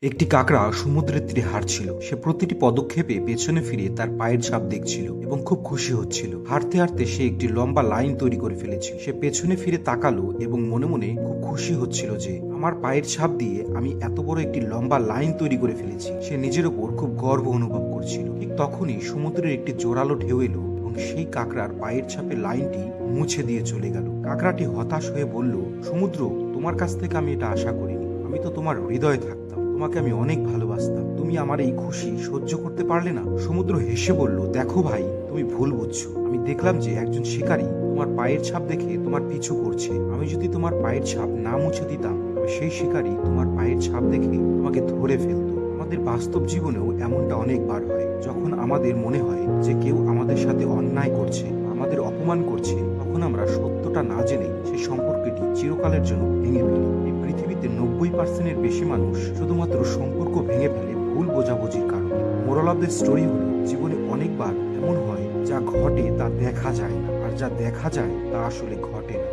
একটি কাকড়া সমুদ্রের তীরে হাঁটছিল। সে প্রতিটি পদক্ষেপে পেছনে ফিরে তার পায়ের ছাপ দেখছিল এবং খুব খুশি হচ্ছিল। হাঁটতে হাঁটতে সে একটি লম্বা লাইন তৈরি করে ফেলেছিল। সে পেছনে ফিরে তাকালো এবং মনে মনে খুব খুশি হচ্ছিল যে আমার পায়ের ছাপ দিয়ে আমি এত বড় একটি লম্বা লাইন তৈরি করে ফেলেছি। সে নিজের ওপর খুব গর্ব অনুভব করছিল। ঠিক তখনই সমুদ্রের একটি জোরালো ঢেউ এলো এবং সেই কাকড়ার পায়ের ছাপের লাইনটি মুছে দিয়ে চলে গেল। কাকড়াটি হতাশ হয়ে বলল, সমুদ্র, তোমার কাছ থেকে আমি এটা আশা করিনি। আমি তো তোমার হৃদয়ে থাকতাম, তোমাকে আমি অনেক ভালোবাসতাম। তুমি আমার এই খুশি সহ্য করতে পারলে না। সমুদ্র হেসে বলল, দেখো ভাই, তুমি ভুল বুঝছো। আমি দেখলাম যে একজন শিকারী তোমার পায়ের ছাপ দেখে তোমার পিছু করছে। আমি যদি তোমার পায়ের ছাপ না মুছে দিতাম, তবে সেই শিকারী তোমার পায়ের ছাপ দেখে তোমাকে ধরে ফেলতো। আমাদের বাস্তব জীবনেও এমনটা অনেকবার হয়। যখন আমাদের মনে হয় যে কেউ আমাদের সাথে অন্যায় করছে, আমাদের অপমান করছে, তখন আমরা সত্যটা না জেনে সেই সম্পর্কটি চিরকালের জন্য ভেঙে ফেলি। এই পৃথিবীতে 90% বেশি মানুষ শুধুমাত্র সম্পর্ক ভেঙে ফেলে ভুল বোঝাবুঝির কারণে। মোরাল অফ দ্য স্টোরি হলো, জীবনে অনেকবার এমন হয় যা ঘটে তা দেখা যায় না, আর যা দেখা যায় তা আসলে ঘটে না।